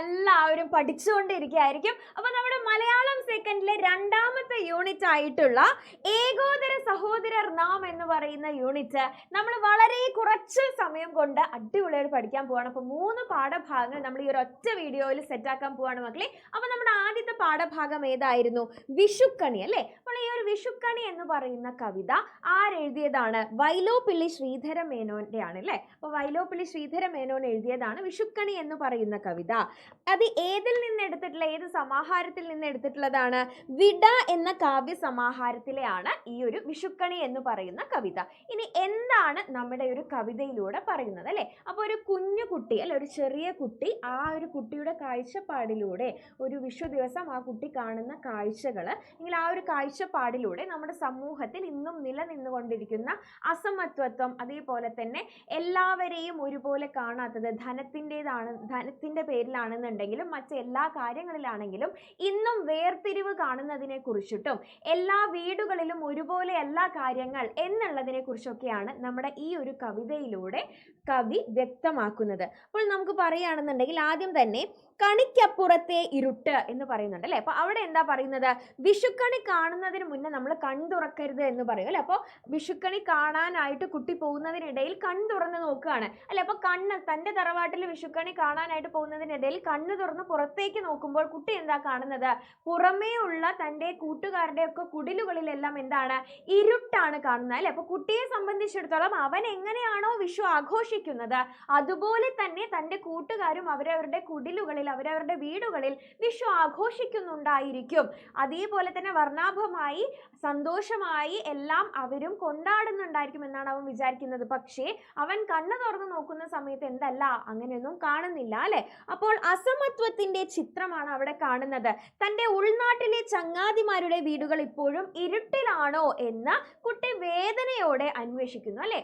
എല്ലാവരും പഠിച്ചുകൊണ്ടിരിക്കുകയായിരിക്കും. അപ്പൊ നമ്മുടെ മലയാളം സെക്കൻഡിലെ രണ്ടാമത്തെ യൂണിറ്റ് ആയിട്ടുള്ള ഏകോദര സഹോദരർ നാം എന്ന് പറയുന്ന യൂണിറ്റ് നമ്മൾ വളരെ കുറച്ച് സമയം കൊണ്ട് അടിപൊളിയായിട്ട് പഠിക്കാൻ പോവാണ്. അപ്പൊ 3 പാഠഭാഗങ്ങൾ നമ്മൾ ഈ ഒരു ഒറ്റ വീഡിയോയിൽ സെറ്റ് ആക്കാൻ പോവാണ് മക്കളെ. അപ്പൊ നമ്മുടെ ആദ്യത്തെ പാഠഭാഗം ഏതായിരുന്നു? വിഷുക്കണി അല്ലേ. അപ്പോൾ ഈ ഒരു വിഷുക്കണി എന്ന് പറയുന്ന കവിത ആരെഴുതിയതാണ്? വൈലോപ്പിള്ളി ശ്രീധര മേനോന്റെ ആണ് അല്ലേ. അപ്പൊ വൈലോപ്പിള്ളി ശ്രീധര മേനോൻ എഴുതിയതാണ് വിഷുക്കണി എന്ന് പറയുന്ന കവിത. അത് ഏതിൽ നിന്ന് എടുത്തിട്ടുള്ള, ഏത് സമാഹാരത്തിൽ നിന്ന് എടുത്തിട്ടുള്ളതാണ്? വിട എന്ന കാവ്യ സമാഹാരത്തിലെയാണ് ഈ ഒരു വിഷുക്കണി എന്ന് പറയുന്ന കവിത. ഇനി എന്താണ് നമ്മുടെ ഒരു കവിതയിലൂടെ പറയുന്നത് അല്ലെ. അപ്പൊ ഒരു കുഞ്ഞു കുട്ടി അല്ലെ, ഒരു ചെറിയ കുട്ടി, ആ ഒരു കുട്ടിയുടെ കാഴ്ചപ്പാടിലൂടെ ഒരു വിഷു ദിവസം ആ കുട്ടി കാണുന്ന കാഴ്ചകൾ, അല്ലെങ്കിൽ ആ ഒരു കാഴ്ചപ്പാടിലൂടെ നമ്മുടെ സമൂഹത്തിൽ ഇന്നും നിലനിന്നുകൊണ്ടിരിക്കുന്ന അസമത്വത്വം, അതേപോലെ തന്നെ എല്ലാവരെയും ഒരുപോലെ കാണാത്തത്, ധനത്തിന്റെ പേരിലാണെന്നുണ്ടെങ്കിലും മറ്റെല്ലാ കാര്യങ്ങളിലാണെങ്കിലും ഇന്നും വേർതിരിവ് കാണുന്നതിനെ കുറിച്ചിട്ടും എല്ലാ വീടുകളിലും ഒരുപോലെ എല്ലാ കാര്യങ്ങൾ എന്നുള്ളതിനെ കുറിച്ചൊക്കെയാണ് നമ്മുടെ ഈ ഒരു കവിതയിലൂടെ കവി വ്യക്തമാക്കുന്നത്. അപ്പോൾ നമുക്ക് പറയുകയാണെന്നുണ്ടെങ്കിൽ ആദ്യം തന്നെ കണിക്കപ്പുറത്തെ ഇരുട്ട് എന്ന് പറയുന്നുണ്ട് അല്ലെ. അപ്പൊ അവിടെ എന്താ പറയുന്നത്? വിഷുക്കണി കാണുന്നതിന് മുന്നേ നമ്മൾ കൺതുറക്കരുത് എന്ന് പറയും അല്ലെ. അപ്പോൾ വിഷുക്കണി കാണാനായിട്ട് കുട്ടി പോകുന്നതിനിടയിൽ കണ്ണ് തുറന്ന് നോക്കുകയാണ് അല്ലെ. അപ്പൊ തന്റെ തറവാട്ടിൽ വിഷുക്കണി കാണാനായിട്ട് പോകുന്നതിനിടയിൽ കണ്ണ് തുറന്ന് പുറത്തേക്ക് നോക്കുമ്പോൾ കുട്ടി എന്താ കാണുന്നത്? പുറമേ ഉള്ള തന്റെ കൂട്ടുകാരുടെ ഒക്കെ കുടിലുകളിലെല്ലാം എന്താണ്? ഇരുട്ടാണ് കാണുന്നത് അല്ലെ. അപ്പൊ കുട്ടിയെ സംബന്ധിച്ചിടത്തോളം അവൻ എങ്ങനെയാണോ വിഷു ആഘോഷിക്കുന്നത് അതുപോലെ തന്നെ തന്റെ കൂട്ടുകാരും അവരവരുടെ കുടിലുകളിൽ, അവരവരുടെ വീടുകളിൽ വിഷു ആഘോഷിക്കുന്നുണ്ടായിരിക്കും. അതേപോലെ തന്നെ വർണ്ണാഭമായി സന്തോഷമായി എല്ലാം അവരും കൊണ്ടാടുന്നുണ്ടായിരിക്കും എന്നാണ് അവൻ വിചാരിക്കുന്നത്. പക്ഷേ അവൻ കണ്ണു തുറന്ന് നോക്കുന്ന സമയത്ത് എന്തല്ല, അങ്ങനെയൊന്നും കാണുന്നില്ല അല്ലെ. അപ്പോൾ അസമത്വത്തിന്റെ ചിത്രമാണ് അവിടെ കാണുന്നത്. തന്റെ ഉൾനാട്ടിലെ ചങ്ങാതിമാരുടെ വീടുകൾ ഇപ്പോഴും ഇരുട്ടിലാണോ എന്ന് കുട്ടി വേദനയോടെ അന്വേഷിക്കുന്നു അല്ലെ.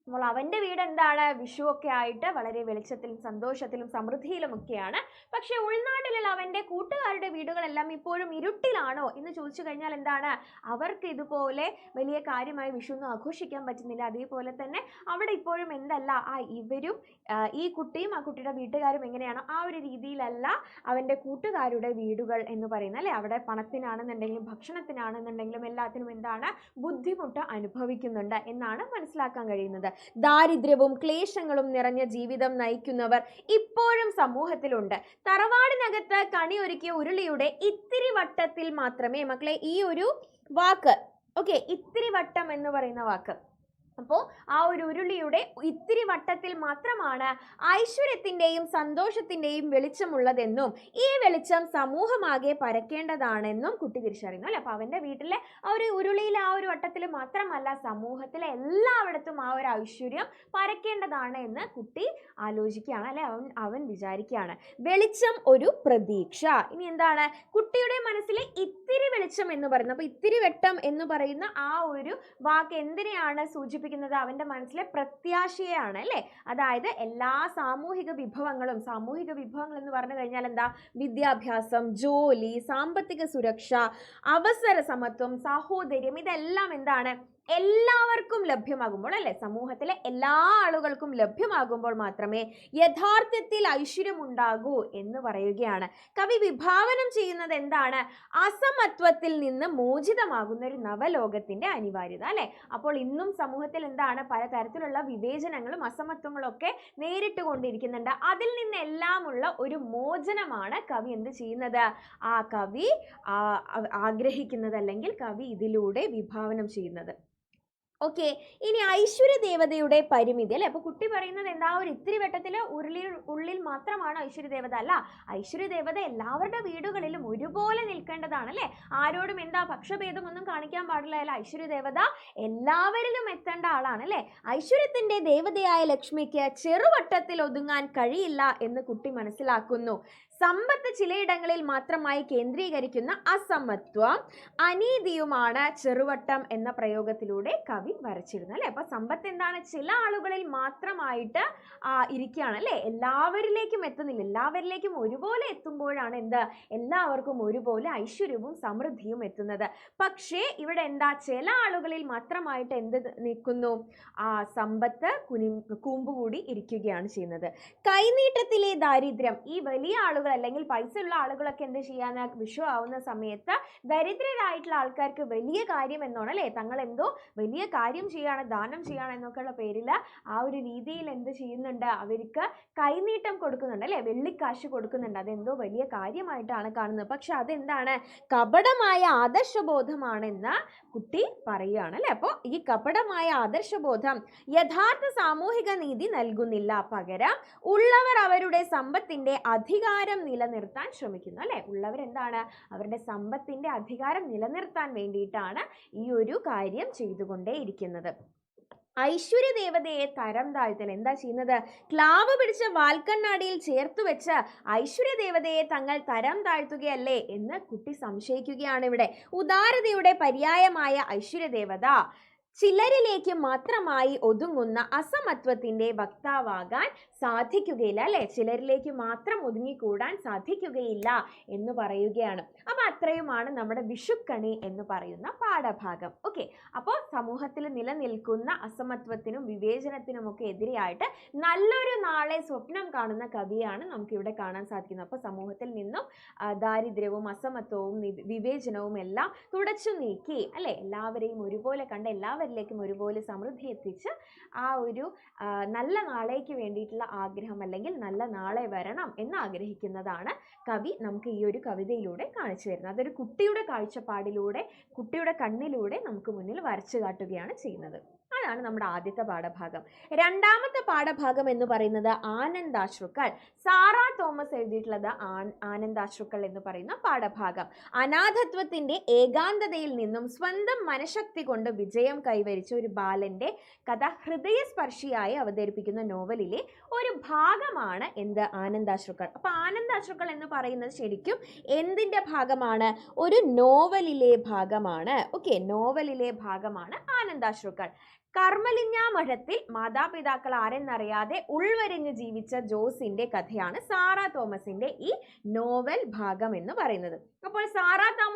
അപ്പോൾ അവന്റെ വീട് എന്താണ്? വിഷുവൊക്കെ ആയിട്ട് വളരെ വെളിച്ചത്തിലും സന്തോഷത്തിലും സമൃദ്ധിയിലും ഒക്കെയാണ്. പക്ഷെ ഉൾനാട്ടിലുള്ള അവന്റെ കൂട്ടുകാരുടെ വീടുകളെല്ലാം ഇപ്പോഴും ഇരുട്ടിലാണോ എന്ന് ചോദിച്ചു കഴിഞ്ഞാൽ എന്താണ്? അവർക്ക് ഇതുപോലെ വലിയ കാര്യമായി വിഷു ഒന്നും ആഘോഷിക്കാൻ പറ്റുന്നില്ല. അതേപോലെ തന്നെ അവിടെ ഇപ്പോഴും എന്തല്ല, ഇവരും ഈ കുട്ടിയും ആ കുട്ടിയുടെ വീട്ടുകാരും എങ്ങനെയാണോ ആ ഒരു രീതിയിലല്ല അവന്റെ കൂട്ടുകാരുടെ വീടുകൾ എന്ന് പറയുന്നത് അല്ലെ. അവിടെ പണത്തിനാണെന്നുണ്ടെങ്കിലും ഭക്ഷണത്തിനാണെന്നുണ്ടെങ്കിലും എല്ലാത്തിനും എന്താണ്? ബുദ്ധിമുട്ട് അനുഭവിക്കുന്നുണ്ട് എന്നാണ് മനസ്സിലാക്കാൻ കഴിയുന്നത്. ദാരിദ്ര്യവും ക്ലേശങ്ങളും നിറഞ്ഞ ജീവിതം നയിക്കുന്നവർ ഇപ്പോഴും സമൂഹത്തിലുണ്ട്. തറവാടിനകത്ത് കണി ഒരുക്കിയ ഉരുളിയുടെ ഇത്തിരി വട്ടത്തിൽ മാത്രമേ, മക്കളെ ഈ ഒരു വാക്ക് ഇത്തിരി വട്ടം എന്ന് പറയുന്ന വാക്ക്, അപ്പോൾ ആ ഒരു ഉരുളിയുടെ ഇത്തിരി വട്ടത്തിൽ മാത്രമാണ് ഐശ്വര്യത്തിന്റെയും സന്തോഷത്തിന്റെയും വെളിച്ചമുള്ളതെന്നും ഈ വെളിച്ചം സമൂഹമാകെ പരക്കേണ്ടതാണെന്നും കുട്ടി തിരിച്ചറിയുന്നു അല്ലെ. അപ്പൊ അവന്റെ വീട്ടിലെ ആ ഒരു ഉരുളിയിലെ ആ ഒരു വട്ടത്തിൽ മാത്രമല്ല, സമൂഹത്തിലെ എല്ലായിടത്തും ആ ഒരു ഐശ്വര്യം പരക്കേണ്ടതാണ് എന്ന് കുട്ടി ആലോചിക്കുകയാണ് അല്ലെ. അവൻ വിചാരിക്കുകയാണ്. വെളിച്ചം ഒരു പ്രതീക്ഷ. ഇനി എന്താണ് കുട്ടിയുടെ മനസ്സിലെ ഇത്തിരി വെളിച്ചം എന്ന് പറയുന്നത്? അപ്പൊ ഇത്തിരി വെട്ടം എന്ന് പറയുന്ന ആ ഒരു വാക്ക് എന്തിനെയാണ് സൂചിപ്പിക്കുന്നത്? അവന്റെ മനസ്സിലെ പ്രത്യാശയാണ് അല്ലെ. അതായത് എല്ലാ സാമൂഹിക വിഭവങ്ങൾ എന്ന് പറഞ്ഞു കഴിഞ്ഞാൽ എന്താ? വിദ്യാഭ്യാസം, ജോലി, സാമ്പത്തിക സുരക്ഷ, അവസര സമത്വം, സാഹോദര്യം, ഇതെല്ലാം എന്താണ്? എല്ലാവർക്കും ലഭ്യമാകുമ്പോൾ അല്ലെ, സമൂഹത്തിലെ എല്ലാ ആളുകൾക്കും ലഭ്യമാകുമ്പോൾ മാത്രമേ യഥാർത്ഥത്തിൽ ഐശ്വര്യമുണ്ടാകൂ എന്ന് പറയുകയാണ്. കവി വിഭാവനം ചെയ്യുന്നത് എന്താണ്? അസമത്വത്തിൽ നിന്ന് മോചിതമാകുന്ന ഒരു നവലോകത്തിന്റെ അനിവാര്യത അല്ലെ. അപ്പോൾ ഇന്നും സമൂഹത്തിൽ എന്താണ്? പലതരത്തിലുള്ള വിവേചനങ്ങളും അസമത്വങ്ങളും ഒക്കെ നേരിട്ട് കൊണ്ടിരിക്കുന്നുണ്ട്. അതിൽ നിന്നെല്ലാമുള്ള ഒരു മോചനമാണ് കവി എന്ത് ചെയ്യുന്നത്? ആ കവി ആഗ്രഹിക്കുന്നത്, അല്ലെങ്കിൽ കവി ഇതിലൂടെ വിഭാവനം ചെയ്യുന്നത്. ഇനി ഐശ്വര്യ ദേവതയുടെ പരിമിതി അല്ലെ. അപ്പൊ കുട്ടി പറയുന്നത് എന്താ? ഒരു ഇത്തിരി വെട്ടത്തില് ഉള്ളിൽ മാത്രമാണ് ഐശ്വര്യ ദേവത അല്ല. ഐശ്വര്യ ദേവത എല്ലാവരുടെ വീടുകളിലും ഒരുപോലെ നിൽക്കേണ്ടതാണ് അല്ലെ. ആരോടും എന്താ പക്ഷഭേദമൊന്നും കാണിക്കാൻ പാടില്ല അല്ല. ഐശ്വര്യ ദേവത എല്ലാവരിലും എത്തേണ്ട ആളാണ് അല്ലെ. ഐശ്വര്യത്തിന്റെ ദേവതയായ ലക്ഷ്മിക്ക് ചെറുവട്ടത്തിൽ ഒതുങ്ങാൻ കഴിയില്ല എന്ന് കുട്ടി മനസ്സിലാക്കുന്നു. സമ്പത്ത് ചിലയിടങ്ങളിൽ മാത്രമായി കേന്ദ്രീകരിക്കുന്ന അസമത്വം, അനീതിയുമാണ് ചെറുവട്ടം എന്ന പ്രയോഗത്തിലൂടെ കവി കവി വരച്ചിരുന്നത് അല്ലെ. അപ്പൊ സമ്പത്ത് എന്താണ്, ചില ആളുകളിൽ മാത്രമായിട്ട് ഇരിക്കുകയാണ് അല്ലെ, എല്ലാവരിലേക്കും എത്തുന്നില്ല. എല്ലാവരിലേക്കും ഒരുപോലെ എത്തുമ്പോഴാണ് എന്ത്, എല്ലാവർക്കും ഒരുപോലെ ഐശ്വര്യവും സമൃദ്ധിയും എത്തുന്നത്. പക്ഷേ ഇവിടെ എന്താ, ചില ആളുകളിൽ മാത്രമായിട്ട് എന്ത് നിൽക്കുന്നു, സമ്പത്ത് കൂമ്പുകൂടി ഇരിക്കുകയാണ് ചെയ്യുന്നത്. കൈനീട്ടത്തിലെ ദാരിദ്ര്യം, ഈ വലിയ ആളുകൾ അല്ലെങ്കിൽ പൈസ ഉള്ള ആളുകളൊക്കെ എന്ത് ചെയ്യാൻ, വിഷു ആവുന്ന സമയത്ത് ദരിദ്രരായിട്ടുള്ള ആൾക്കാർക്ക് വലിയ കാര്യം എന്നോണം അല്ലെ, തങ്ങൾ എന്തോ വലിയ കാര്യം ചെയ്യാണ്, ദാനം ചെയ്യാണ് എന്നൊക്കെയുള്ള പേരിൽ ആ ഒരു രീതിയിൽ എന്ത് ചെയ്യുന്നുണ്ട്, അവർക്ക് കൈനീട്ടം കൊടുക്കുന്നുണ്ട് അല്ലെ, വെള്ളിക്കാശ് കൊടുക്കുന്നുണ്ട്. അതെന്തോ വലിയ കാര്യമായിട്ടാണ് കാണുന്നത്. പക്ഷെ അതെന്താണ്, കപടമായ ആദർശബോധമാണെന്ന് കുട്ടി പറയുകയാണ് അല്ലെ. അപ്പോൾ ഈ കപടമായ ആദർശബോധം യഥാർത്ഥ സാമൂഹിക നീതി നൽകുന്നില്ല, പകരം ഉള്ളവർ അവരുടെ സമ്പത്തിന്റെ അധികാരം നിലനിർത്താൻ ശ്രമിക്കുന്നു അല്ലെ. ഉള്ളവർ എന്താണ്, അവരുടെ സമ്പത്തിന്റെ അധികാരം നിലനിർത്താൻ വേണ്ടിയിട്ടാണ് ഈ ഒരു കാര്യം ചെയ്തുകൊണ്ടേയിരിക്കുന്നത്. ഐശ്വര്യ ദേവതയെ തരം താഴ്ത്തൽ, എന്താ ചെയ്യുന്നത്, ക്ലാവ് പിടിച്ച വാൽക്കണ്ണാടിയിൽ ചേർത്ത് വെച്ച് ഐശ്വര്യ ദേവതയെ തങ്ങൾ തരം താഴ്ത്തുകയല്ലേ എന്ന് കുട്ടി സംശയിക്കുകയാണ് ഇവിടെ. ഉദാരതയുടെ പര്യായമായ ഐശ്വര്യ ദേവത ചിലരിലേക്ക് മാത്രമായി ഒതുങ്ങുന്ന അസമത്വത്തിന്റെ വക്താവാകാൻ സാധിക്കുകയില്ല അല്ലെ, ചിലരിലേക്ക് മാത്രം ഒതുങ്ങിക്കൂടാൻ സാധിക്കുകയില്ല എന്ന് പറയുകയാണ്. അപ്പൊ അത്രയുമാണ് നമ്മുടെ വിഷുക്കണി എന്ന് പറയുന്ന പാഠഭാഗം. ഓക്കെ, അപ്പോൾ സമൂഹത്തിൽ നിലനിൽക്കുന്ന അസമത്വത്തിനും വിവേചനത്തിനും ഒക്കെ എതിരെയായിട്ട് നല്ലൊരു നാളെ സ്വപ്നം കാണുന്ന കവിയാണ് നമുക്ക് ഇവിടെ കാണാൻ സാധിക്കുന്നത്. അപ്പോൾ സമൂഹത്തിൽ നിന്നും ദാരിദ്ര്യവും അസമത്വവും വിവേചനവും എല്ലാം തുടച്ചു നീക്കി അല്ലെ, എല്ലാവരെയും ഒരുപോലെ കണ്ട് എല്ലാവരിലേക്കും ഒരുപോലെ സമൃദ്ധി എത്തിച്ച് ആ ഒരു നല്ല നാളേക്ക് വേണ്ടിയിട്ടുള്ള ആഗ്രഹം അല്ലെങ്കിൽ നല്ല നാളെ വരണം എന്ന് ആഗ്രഹിക്കുന്നതാണ് കവി നമുക്ക് ഈ ഒരു കവിതയിലൂടെ കാണിച്ചു തരുന്നത്. അതൊരു കുട്ടിയുടെ കാഴ്ചപ്പാടിലൂടെ, കുട്ടിയുടെ കണ്ണിലൂടെ നമുക്ക് മുന്നിൽ വരച്ചു കാട്ടുകയാണ് ചെയ്യുന്നത്. അതാണ് നമ്മുടെ ആദ്യത്തെ പാഠഭാഗം. രണ്ടാമത്തെ പാഠഭാഗം എന്ന് പറയുന്നത് ആനന്ദാശ്രുക്കൾ. സാറാ തോമസ് എഴുതിയിട്ടുള്ളത് ആനന്ദാശ്രുക്കൾ എന്ന് പറയുന്ന പാഠഭാഗം. അനാഥത്വത്തിന്റെ ഏകാന്തതയിൽ നിന്നും സ്വന്തം മനഃശക്തി കൊണ്ട് വിജയം കൈവരിച്ച ഒരു ബാലന്റെ കഥ ഹൃദയസ്പർശിയായി അവതരിപ്പിക്കുന്ന നോവലിലെ ഒരു ഭാഗമാണ് എന്ത്, ആനന്ദാശ്രുക്കൾ. അപ്പൊ ആനന്ദാശ്രുക്കൾ എന്ന് പറയുന്നത് ശരിക്കും എന്തിന്റെ ഭാഗമാണ്, ഒരു നോവലിലെ ഭാഗമാണ്. ഓക്കെ, നോവലിലെ ഭാഗമാണ് ആനന്ദാശ്രുക്കൾ. കർമ്മലിഞ്ഞ മഠത്തിൽ മാതാപിതാക്കൾ ആരെന്നറിയാതെ ഉൾവരിഞ്ഞ് ജീവിച്ച ജോസിന്റെ കഥയാണ് സാറാ തോമസിന്റെ ഈ നോവൽ ഭാഗം എന്ന് പറയുന്നത്. അപ്പോൾ സാറാ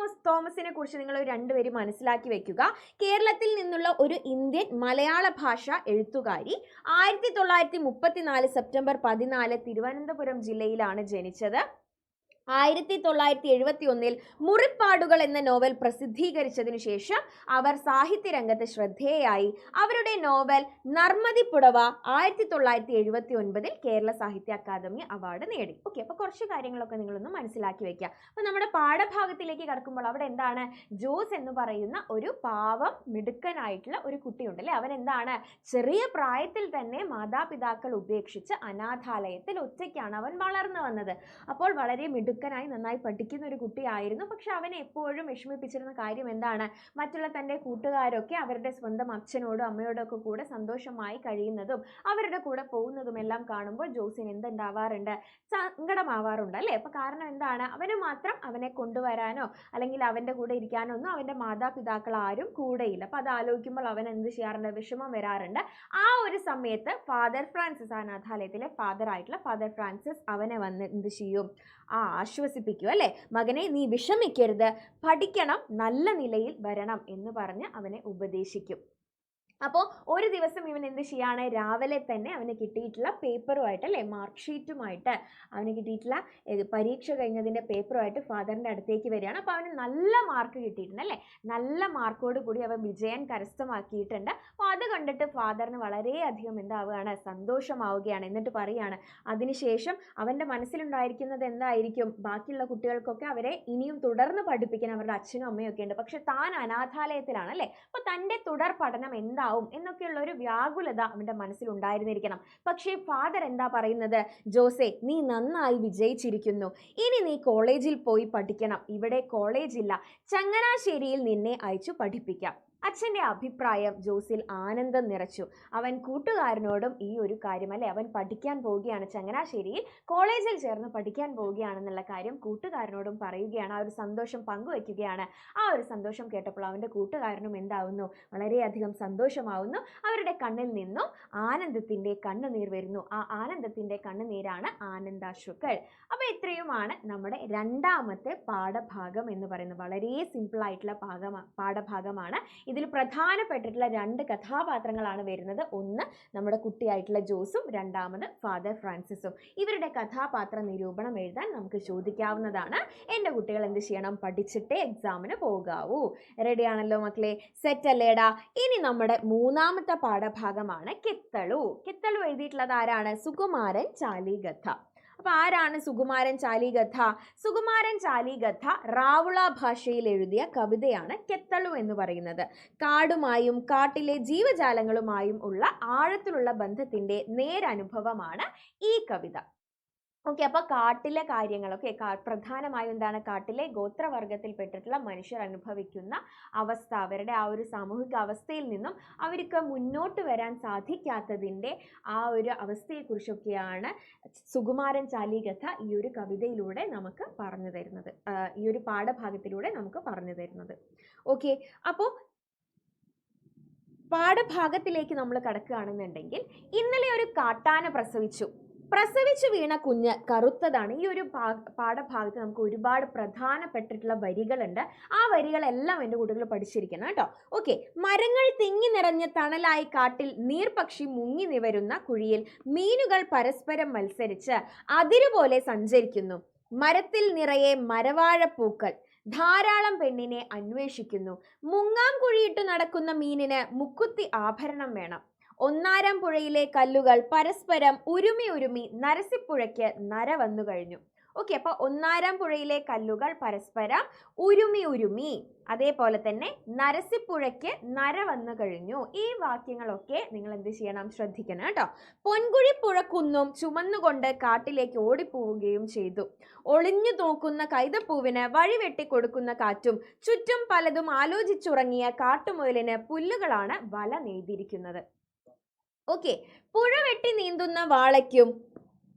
തോമസിനെ കുറിച്ച് നിങ്ങൾ രണ്ടുപേരും മനസ്സിലാക്കി വെക്കുക. കേരളത്തിൽ നിന്നുള്ള ഒരു ഇന്ത്യൻ മലയാള ഭാഷ എഴുത്തുകാരി. 1934 സെപ്റ്റംബർ 14 തിരുവനന്തപുരം ജില്ലയിലാണ് ജനിച്ചത്. 1971 മുറിപ്പാടുകൾ എന്ന നോവൽ പ്രസിദ്ധീകരിച്ചതിനു ശേഷം അവർ സാഹിത്യരംഗത്ത് ശ്രദ്ധേയായി. അവരുടെ നോവൽ നർമ്മദിപ്പുടവ 1979 കേരള സാഹിത്യ അക്കാദമി അവാർഡ് നേടി. ഓക്കെ, അപ്പോൾ കുറച്ച് കാര്യങ്ങളൊക്കെ നിങ്ങളൊന്ന് മനസ്സിലാക്കി വെക്കുക. അപ്പോൾ നമ്മുടെ പാഠഭാഗത്തിലേക്ക് കടക്കുമ്പോൾ അവിടെ എന്താണ്, ജോസ് എന്ന് പറയുന്ന ഒരു പാവം മിടുക്കനായിട്ടുള്ള ഒരു കുട്ടിയുണ്ട് അല്ലേ. അവൻ എന്താണ്, ചെറിയ പ്രായത്തിൽ തന്നെ മാതാപിതാക്കൾ ഉപേക്ഷിച്ച് അനാഥാലയത്തിൽ ഒറ്റയ്ക്കാണ് അവൻ വളർന്നു വന്നത്. അപ്പോൾ വളരെ മിടുക്കനായി നന്നായി പഠിക്കുന്ന ഒരു കുട്ടിയായിരുന്നു. പക്ഷെ അവനെ എപ്പോഴും വിഷമിപ്പിച്ചിരുന്ന കാര്യം എന്താണ്, മറ്റുള്ള തൻ്റെ കൂട്ടുകാരൊക്കെ അവരുടെ സ്വന്തം അച്ഛനോടും അമ്മയോടും ഒക്കെ കൂടെ സന്തോഷമായി കഴിയുന്നതും അവരുടെ കൂടെ പോകുന്നതും എല്ലാം കാണുമ്പോൾ ജോസിന് എന്തുണ്ടാവാറുണ്ട്, സങ്കടമാവാറുണ്ട് അല്ലേ. അപ്പൊ കാരണം എന്താണ്, അവന് മാത്രം അവനെ കൊണ്ടുവരാനോ അല്ലെങ്കിൽ അവൻ്റെ കൂടെ ഇരിക്കാനോ ഒന്നും അവൻ്റെ മാതാപിതാക്കൾ ആരും കൂടെയില്ല. അപ്പൊ അത് ആലോചിക്കുമ്പോൾ അവൻ എന്ത് ചെയ്യാറുണ്ട്, വിഷമം വരാറുണ്ട്. ആ ഒരു സമയത്ത് ഫാദർ ഫ്രാൻസിസ്, അനാഥാലയത്തിലെ ഫാദർ ആയിട്ടുള്ള ഫാദർ ഫ്രാൻസിസ് അവനെ വന്ന് എന്ത് ചെയ്യും, ആശ്വസിപ്പിക്കും അല്ലേ. മകനെ, നീ വിഷമിക്കരുത്, പഠിക്കണം, നല്ല നിലയിൽ വരണം എന്ന് പറഞ്ഞ് അവനെ ഉപദേശിക്കും. അപ്പോൾ ഒരു ദിവസം ഇവൻ എന്ത് ചെയ്യാണ്, രാവിലെ തന്നെ അവന് കിട്ടിയിട്ടുള്ള പേപ്പറുമായിട്ട് അല്ലേ, മാർക്ക് ഷീറ്റുമായിട്ട് അവന് കിട്ടിയിട്ടുള്ള പരീക്ഷ കഴിഞ്ഞതിൻ്റെ പേപ്പറുമായിട്ട് ഫാദറിൻ്റെ അടുത്തേക്ക് വരികയാണ്. അപ്പോൾ അവന് നല്ല മാർക്ക് കിട്ടിയിട്ടുണ്ട് അല്ലേ, നല്ല മാർക്കോട് കൂടി അവൻ വിജയം കരസ്ഥമാക്കിയിട്ടുണ്ട്. അപ്പോൾ അത് കണ്ടിട്ട് ഫാദറിന് വളരെയധികം എന്താവുകയാണ്, സന്തോഷമാവുകയാണ്. എന്നിട്ട് പറയുകയാണ്, അതിനുശേഷം അവൻ്റെ മനസ്സിലുണ്ടായിരിക്കുന്നത് എന്തായിരിക്കും, ബാക്കിയുള്ള കുട്ടികൾക്കൊക്കെ അവരെ ഇനിയും തുടർന്ന് പഠിപ്പിക്കാൻ അവരുടെ അച്ഛനും അമ്മയും ഒക്കെ ഉണ്ട്, പക്ഷെ താൻ അനാഥാലയത്തിലാണ് അല്ലേ. അപ്പോൾ തൻ്റെ തുടർ പഠനം എന്താവും എന്നൊക്കെയുള്ള ഒരു വ്യാകുലത അവന്റെ മനസ്സിൽ ഉണ്ടായിരുന്നിരിക്കണം. പക്ഷേ ഫാദർ എന്താ പറയുന്നത്, ജോസെ, നീ നന്നായി വിജയിച്ചിരിക്കുന്നു, ഇനി നീ കോളേജിൽ പോയി പഠിക്കണം, ഇവിടെ കോളേജില്ല, ചങ്ങനാശ്ശേരിയിൽ നിന്നെ അയച്ചു പഠിപ്പിക്കാം. അച്ഛൻ്റെ അഭിപ്രായം ജോസിൽ ആനന്ദം നിറച്ചു. അവൻ കൂട്ടുകാരനോടും ഈ ഒരു കാര്യം, അല്ലെ, അവൻ പഠിക്കാൻ പോവുകയാണ്, ചങ്ങനാശ്ശേരിയിൽ കോളേജിൽ ചേർന്ന് പഠിക്കാൻ പോവുകയാണെന്നുള്ള കാര്യം കൂട്ടുകാരനോടും പറയുകയാണ്. ആ ഒരു സന്തോഷം പങ്കുവയ്ക്കുകയാണ്. ആ ഒരു സന്തോഷം കേട്ടപ്പോൾ അവൻ്റെ കൂട്ടുകാരനും എന്താവുന്നു? വളരെയധികം സന്തോഷമാവുന്നു. അവരുടെ കണ്ണിൽ നിന്നും ആനന്ദത്തിൻ്റെ കണ്ണുനീർ വരുന്നു. ആ ആനന്ദത്തിൻ്റെ കണ്ണുനീരാണ് ആനന്ദാശ്രുക്കൾ. അപ്പോൾ ഇത്രയുമാണ് നമ്മുടെ രണ്ടാമത്തെ പാഠഭാഗം എന്ന് പറയുന്നത്. വളരെ സിമ്പിൾ ആയിട്ടുള്ള പാഠഭാഗമാണ്. ഇതിൽ പ്രധാനപ്പെട്ടിട്ടുള്ള 2 കഥാപാത്രങ്ങളാണ് വരുന്നത്. ഒന്ന് നമ്മുടെ കുട്ടിയായിട്ടുള്ള ജോസും, രണ്ടാമത് ഫാദർ ഫ്രാൻസിസും. ഇവരുടെ കഥാപാത്ര നിരൂപണം എഴുതാൻ നമുക്ക് ചോദിക്കാവുന്നതാണ്. എൻ്റെ കുട്ടികൾ എന്ത് ചെയ്യണം? പഠിച്ചിട്ടേ എക്സാമിന് പോകാവൂ. റെഡിയാണല്ലോ മക്കളെ? സെറ്റ് അല്ലേടാ? ഇനി നമ്മുടെ മൂന്നാമത്തെ പാഠഭാഗമാണ് കിത്തളു. കിത്തളു എഴുതിയിട്ടുള്ളത് ആരാണ്? സുകുമാരൻ ചാലിഗദ്ദ. അപ്പൊ ആരാണ് സുകുമാരൻ ചാലിഗദ്ദ? സുകുമാരൻ ചാലിഗദ്ദ റാവുള ഭാഷയിൽ എഴുതിയ കവിതയാണ് കിത്തളു എന്ന് പറയുന്നത്. കാടുമായും കാട്ടിലെ ജീവജാലങ്ങളുമായും ഉള്ള ആഴത്തിലുള്ള ബന്ധത്തിന്റെ നേരനുഭവമാണ് ഈ കവിത. ഓക്കെ, അപ്പോൾ കാട്ടിലെ കാര്യങ്ങളൊക്കെ പ്രധാനമായും എന്താണ്? കാട്ടിലെ ഗോത്രവർഗത്തിൽപ്പെട്ടിട്ടുള്ള മനുഷ്യർ അനുഭവിക്കുന്ന അവസ്ഥ, അവരുടെ ആ ഒരു സാമൂഹിക അവസ്ഥയിൽ നിന്നും അവർക്ക് മുന്നോട്ട് വരാൻ സാധിക്കാത്തതിൻ്റെ ആ ഒരു അവസ്ഥയെക്കുറിച്ചൊക്കെയാണ് സുകുമാരൻ ചാലിഗദ്ദ ഈ ഒരു കവിതയിലൂടെ നമുക്ക് പറഞ്ഞു തരുന്നത്, ഈ ഒരു പാഠഭാഗത്തിലൂടെ നമുക്ക് പറഞ്ഞു തരുന്നത്. ഓക്കെ, അപ്പോൾ പാഠഭാഗത്തിലേക്ക് നമ്മൾ കടക്കുകയാണെന്നുണ്ടെങ്കിൽ, ഇന്നലെ ഒരു കാട്ടാന പ്രസവിച്ചു വീണ കുഞ്ഞ് കറുത്തതാണ്. ഈ ഒരു പാഠഭാഗത്ത് നമുക്ക് ഒരുപാട് പ്രധാനപ്പെട്ടിട്ടുള്ള വരികളുണ്ട്. ആ വരികളെല്ലാം എൻ്റെ കുട്ടികൾ പഠിച്ചിരിക്കണം കേട്ടോ. ഓക്കെ, മരങ്ങൾ തിങ്ങി നിറഞ്ഞ തണലായി കാട്ടിൽ നീർപക്ഷി മുങ്ങി നിവരുന്ന കുഴിയിൽ മീനുകൾ പരസ്പരം മത്സരിച്ച് അതിരുപോലെ സഞ്ചരിക്കുന്നു. മരത്തിൽ നിറയെ മരവാഴപ്പൂക്കൾ ധാരാളം പെണ്ണിനെ അന്വേഷിക്കുന്നു. മുങ്ങാം കുഴിയിട്ട് നടക്കുന്ന മീനിന് മുക്കുത്തി ആഭരണം വേണം. ഒന്നാരം പുഴയിലെ കല്ലുകൾ പരസ്പരം ഉരുമി നരസിപ്പുഴയ്ക്ക് നര വന്നു കഴിഞ്ഞു. ഓക്കെ, അപ്പൊ ഒന്നാരം പുഴയിലെ കല്ലുകൾ പരസ്പരം ഉരുമി, അതേപോലെ തന്നെ നരസിപ്പുഴയ്ക്ക് നര വന്നു കഴിഞ്ഞു. ഈ വാക്യങ്ങളൊക്കെ നിങ്ങൾ എന്ത് ചെയ്യണം? ശ്രദ്ധിക്കണം കേട്ടോ. പൊൻകുഴി പുഴക്കുന്നും ചുമന്നുകൊണ്ട് കാട്ടിലേക്ക് ഓടിപ്പോവുകയും ചെയ്തു. ഒളിഞ്ഞു നോക്കുന്ന കൈതപ്പൂവിന് വഴി വെട്ടിക്കൊടുക്കുന്ന കാറ്റും ചുറ്റും പലതും ആലോചിച്ചുറങ്ങിയ കാട്ടുമുയലിന് പുല്ലുകളാണ് വല നെയ്തിരിക്കുന്നത്. ഓക്കെ, പുഴ വെട്ടി നീന്തുന്ന വാളയ്ക്കും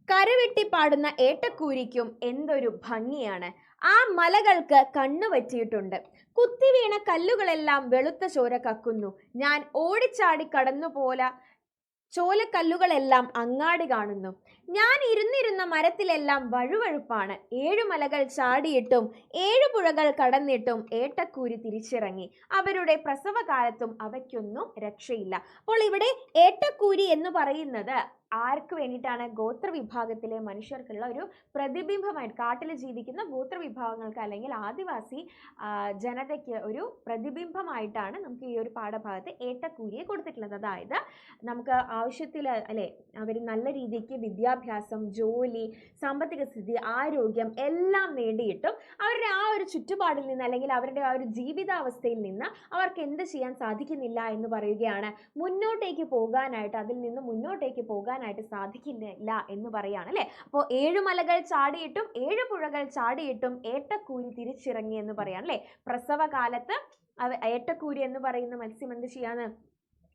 കരവെട്ടി പാടുന്ന ഏട്ടക്കൂരിക്കും എന്തൊരു ഭംഗിയാണ്. ആ മലകൾക്ക് കണ്ണു പറ്റിയിട്ടുണ്ട്. കുത്തിവീണ കല്ലുകളെല്ലാം വെളുത്ത ചോര കക്കുന്നു. ഞാൻ ഓടിച്ചാടി കടന്നുപോല ചോലക്കല്ലുകളെല്ലാം അങ്ങാടി കാണുന്നു. ഞാൻ ഇരുന്നിരുന്ന മരത്തിലെല്ലാം വഴുവഴുപ്പാണ്. 7 മലകൾ ചാടിയിട്ടും 7 പുഴകൾ കടന്നിട്ടും ഏട്ടക്കൂരി തിരിച്ചിറങ്ങി. അവരുടെ പ്രസവകാലത്തും അവയ്ക്കൊന്നും രക്ഷയില്ല. അപ്പോൾ ഇവിടെ ഏട്ടക്കൂരി എന്ന് പറയുന്നത് ആർക്ക് വേണ്ടിയിട്ടാണ്? ഗോത്രവിഭാഗത്തിലെ മനുഷ്യർക്കുള്ള ഒരു പ്രതിബിംബമായിട്ട്, കാട്ടിൽ ജീവിക്കുന്ന ഗോത്രവിഭാഗങ്ങൾക്ക് അല്ലെങ്കിൽ ആദിവാസി ജനതയ്ക്ക് ഒരു പ്രതിബിംബമായിട്ടാണ് നമുക്ക് ഈ ഒരു പാഠഭാഗത്ത് ഏട്ടക്കൂരിയെ കൊടുത്തിട്ടുള്ളത്. അതായത് നമുക്ക് ആവശ്യത്തിൽ അല്ലെ, അവർ നല്ല രീതിക്ക് വിദ്യാഭ്യാസം, ജോലി, സാമ്പത്തിക സ്ഥിതി, ആരോഗ്യം എല്ലാം നേടിയിട്ടും അവരുടെ ആ ഒരു ചുറ്റുപാടിൽ നിന്ന് അല്ലെങ്കിൽ അവരുടെ ആ ഒരു ജീവിതാവസ്ഥയിൽ നിന്ന് അവർക്ക് എന്ത് ചെയ്യാൻ സാധിക്കുന്നില്ല എന്ന് പറയുകയാണ്. മുന്നോട്ടേക്ക് പോകാനായിട്ട്, അതിൽ നിന്ന് മുന്നോട്ടേക്ക് പോകാനായിട്ട് സാധിക്കുന്നില്ല എന്ന് പറയാണ് അല്ലെ. അപ്പോൾ 7 മലകൾ ചാടിയിട്ടും 7 പുഴകൾ ചാടിയിട്ടും ഏട്ടക്കൂരി തിരിച്ചിറങ്ങി എന്ന് പറയാണ് അല്ലെ. പ്രസവകാലത്ത് ഏട്ടക്കൂരി എന്ന് പറയുന്ന മത്സ്യം എന്ത് ചെയ്യാന്ന്?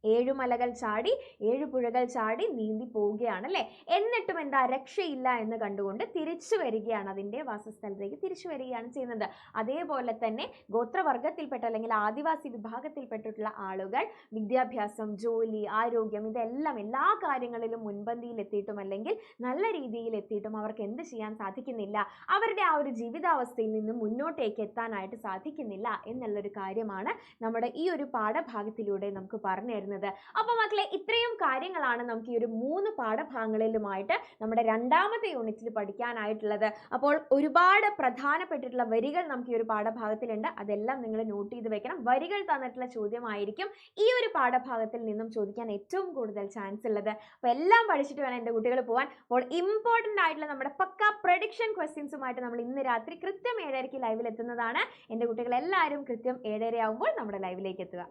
7 മലകൾ ചാടി 7 പുഴകൾ ചാടി നീന്തി പോവുകയാണ് അല്ലെ. എന്നിട്ടും എന്താ? രക്ഷയില്ല എന്ന് കണ്ടുകൊണ്ട് തിരിച്ചു വരികയാണ്, അതിൻ്റെ വാസസ്ഥലത്തേക്ക് തിരിച്ചു വരികയാണ് ചെയ്യുന്നത്. അതേപോലെ തന്നെ ഗോത്രവർഗത്തിൽപ്പെട്ട അല്ലെങ്കിൽ ആദിവാസി വിഭാഗത്തിൽപ്പെട്ടിട്ടുള്ള ആളുകൾ വിദ്യാഭ്യാസം, ജോലി, ആരോഗ്യം ഇതെല്ലാം എല്ലാ കാര്യങ്ങളിലും മുൻപന്തിയിൽ എത്തിയിട്ടും അല്ലെങ്കിൽ നല്ല രീതിയിൽ എത്തിയിട്ടും അവർക്ക് എന്ത് ചെയ്യാൻ സാധിക്കുന്നില്ല? അവരുടെ ആ ഒരു ജീവിതാവസ്ഥയിൽ നിന്ന് മുന്നോട്ടേക്ക് എത്താനായിട്ട് സാധിക്കുന്നില്ല എന്നുള്ളൊരു കാര്യമാണ് നമ്മുടെ ഈ ഒരു പാഠഭാഗത്തിലൂടെ നമുക്ക് പറഞ്ഞു തരുന്നത്. അപ്പോൾ മക്കളെ, ഇത്രയും കാര്യങ്ങളാണ് നമുക്ക് ഈ ഒരു 3 പാഠഭാഗങ്ങളിലുമായിട്ട് നമ്മുടെ രണ്ടാമത്തെ യൂണിറ്റിൽ പഠിക്കാനായിട്ടുള്ളത്. അപ്പോൾ ഒരുപാട് പ്രധാനപ്പെട്ടിട്ടുള്ള വരികൾ നമുക്ക് ഈ ഒരു പാഠഭാഗത്തിലുണ്ട്. അതെല്ലാം നിങ്ങൾ നോട്ട് ചെയ്ത് വെക്കണം. വരികൾ തന്നിട്ടുള്ള ചോദ്യമായിരിക്കും ഈ ഒരു പാഠഭാഗത്തിൽ നിന്നും ചോദിക്കാൻ ഏറ്റവും കൂടുതൽ ചാൻസ് ഉള്ളത്. അപ്പോൾ എല്ലാം പഠിച്ചിട്ട് വേണം എൻ്റെ കുട്ടികൾ പോകാൻ. അപ്പോൾ ഇമ്പോർട്ടൻ്റ് ആയിട്ടുള്ള നമ്മുടെ പക്ക പ്രഡിക്ഷൻ ക്വസ്റ്റ്യൻസുമായിട്ട് നമ്മൾ ഇന്ന് രാത്രി കൃത്യം 7:30 ലൈവിൽ എത്തുന്നതാണ്. എൻ്റെ കുട്ടികൾ എല്ലാവരും കൃത്യം 7:30 ആകുമ്പോൾ നമ്മുടെ ലൈവിലേക്ക് എത്തുക.